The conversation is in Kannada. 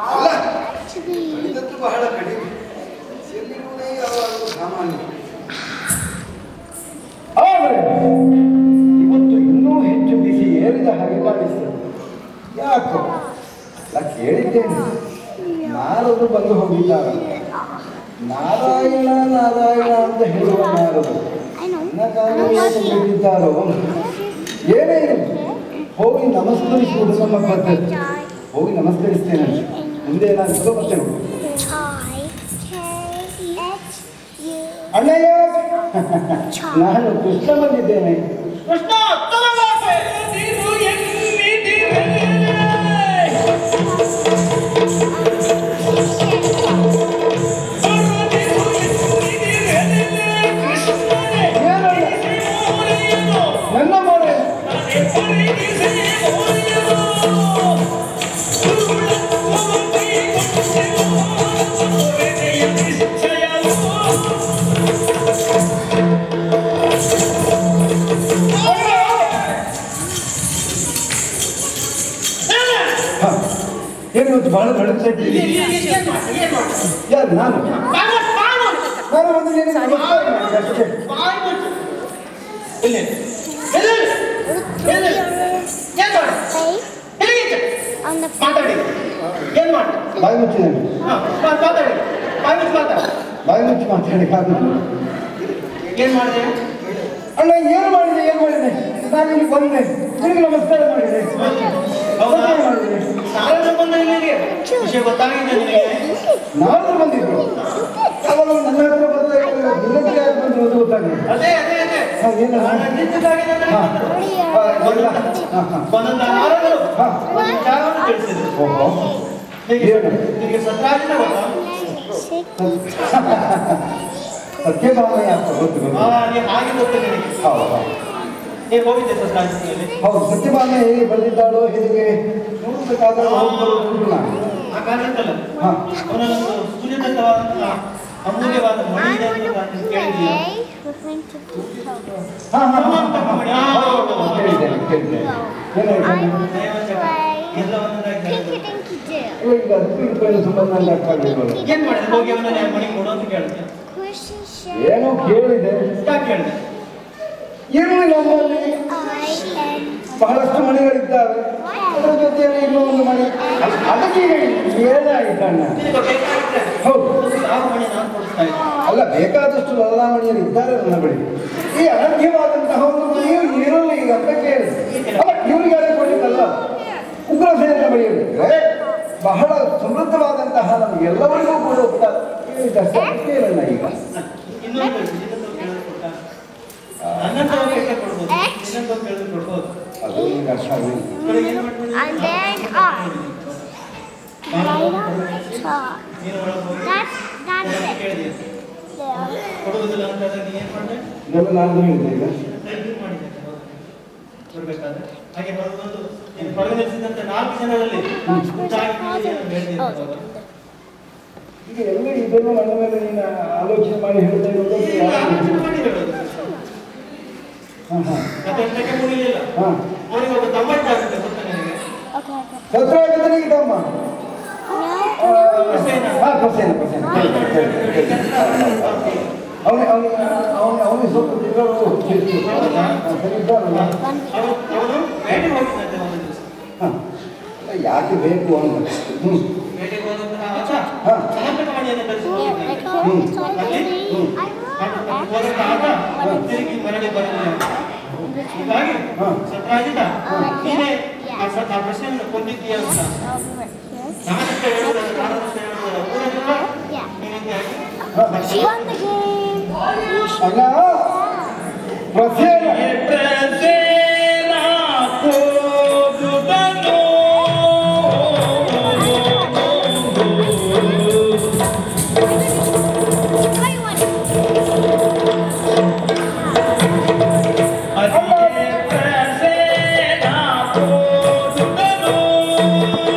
ಅಲ್ಲ ಇದತ್ತು ಬಹಳ ಕಡಿಮೆ ಎಲ್ಲಿರುವುದೇ ಯಾವಾಗಲೂ ಸಾಮಾನ್ಯ. ಆದರೆ ಇವತ್ತು ಇನ್ನೂ ಹೆಚ್ಚು ಬಿಸಿ ಏರಿದ ಹಾಗೆ ಕಾಣಿಸ್ತದೆ. ಯಾಕೋ ಅಲ್ಲ ಕೇಳಿದ್ದೇನೆ, ನಾರದು ಬಂದು ಹೋಗಿದ್ದಾರೆ. ನಾರಾಯಣ ನಾರಾಯಣ ಅಂತ ಹೇಳುವ ನಾರದು ಹೇಳಿದ್ದಾರೋ ಏನೇ ಹೋಗಿ ನಮಸ್ಕರಿಸುವುದು ನಮ್ಮ ಪದ್ಧತಿ. ಹೋಗಿ ನಮಸ್ಕರಿಸ್ತೇನೆ. ಮುಂದೆ ಏನಾಗುತ್ತೋ ಮತ್ತೆ ಅಣ್ಣಯ್ಯ, ನಾನು ಕೃಷ್ಣ ಬಂದಿದ್ದೇನೆ. ನನ್ನ ಮನೆ ಏನು ಬಹಳ ಬೆಳಗ್ತಾ ಇದ್ದೀರಿ? ಯಾರು? ನಾನು ಒಂದು ಅಷ್ಟೇ. ಬಾಯಿ ಮುಚ್ಚಿ ಬಾಯಿ ಮುಚ್ಚಿ ಮಾತಾಡಿ. ಏನ್ ಮಾಡಿದೆ ಅಣ್ಣ? ಏನು ಮಾಡಿದೆ? ನಾನು ಇಲ್ಲಿ ಬಂದೆ, ನಿಮಗೆ ನಮಸ್ಕಾರ ಮಾಡಿದೆ. ವಿಷಯ ಗೊತ್ತಾಗಿದೆ ನಿನಗೆ? ನಾನು ಬಂದಿದ್ದು ಅವಾಗ ನನ್ನ ಹತ್ರ ಬಂದು ಗೊತ್ತಾಗಿದೆ. ಅದೇ ಸತ್ಯಭಾಮೆ ಅಂತ ಗೊತ್ತು. ಹಾಗೆ ಗೊತ್ತು ನಿನಗೆ? ಹೋಗಿದ್ದೆ ಸತ್ರಾಜಿಯಲ್ಲಿ? ಹೌದು. ಸತ್ಯಭಾಮೆ ಹೇಗೆ ಬಂದಿದ್ದಾಳೋ ಹೇಗೆ ನೋಡಬೇಕಾದ್ರೆ ಆ ಕಾರಣಕ್ಕಲ್ಲ, ಅವನೊಂದು ಸುಜಾತವಾದ ಅಮೂಲ್ಯವಾದ ಮಣಿ ಇದೆ ಅಂತ ಕೇಳಿದ್ದೀಯ? ಏನ್ ಮಾಡಿದೆ? ಹೋಗಿ ಅವನ ಮಣಿ ಕೊಡು ಅಂತ ಕೇಳಿದೆ. ಏನೋ ಕೇಳಿದೆ. ಯಾಕೆ ಕೇಳಿದೆ? ಏನು ನಮ್ಮಲ್ಲಿ ಬಹಳಷ್ಟು ಮಣಿಗಳಿದ್ದಾವೆ, ಅದರ ಜೊತೆಯಲ್ಲಿ ಇನ್ನೊಂದು ಮಣಿ. ಅದಕ್ಕೆ ಏನಾಯ್ತಣ್ಣ? ಹೌದು. ಅಲ್ಲ, ಬೇಕಾದಷ್ಟು ಲಲಾಮಣಿಯರು ಇದ್ದಾರೆ ನನ್ನ ಬಳಿ. ಈ ಅನರ್ಘ್ಯವಾದಂತಹ ಒಂದು ಮಣಿಯು ಇರಲಿ ಅಂತ ಕೇಳಿ ಅಲ್ಲ, ಇವರಿಗಾದ್ರೆ ಕೊಡಲಿಕ್ಕಲ್ಲ. ಉಗ್ರಸೇನ ಬಳಿಯಲ್ಲಿದ್ದರೆ ಬಹಳ ಸಮೃದ್ಧವಾದಂತಹ ನಮಗೆಲ್ಲವರಿಗೂ ಕೊಡುತ್ತಾ ಕೇಳೋಣ. ಈಗ ಅದು ನಿಮಗೆ ಅರ್ಥ ಆಗಲಿಲ್ಲ. ಇದೆಲ್ಲ ನಾನು ಹೇಳಿದೆ. ಈಗ ಈಗ ಎಲ್ಲ ಇದನ್ನು ನನ್ನ ಮೇಲೆ ನೀನು ಆಲೋಚನೆ ಮಾಡಿ ಹೇಳ್ತಾ ಇರೋದು. ಸತ್ರಾಜಿತನಿಗೆ ತಮ್ಮ ಅವನಿಗೆ ಸ್ವಲ್ಪ ಯಾಕೆ ಬೇಕು ಅಂತ ಹೀಗಾಗಿ ಸತ್ರಾಜಿತ ನೀನೇ ಆ ಪ್ರಶ್ನೆಯನ್ನು ಕೊಂದಿದ್ದೀಯ ಅಂತ ನಾನಷ್ಟೇ ಹೇಳೋದು ಪ್ರತಿ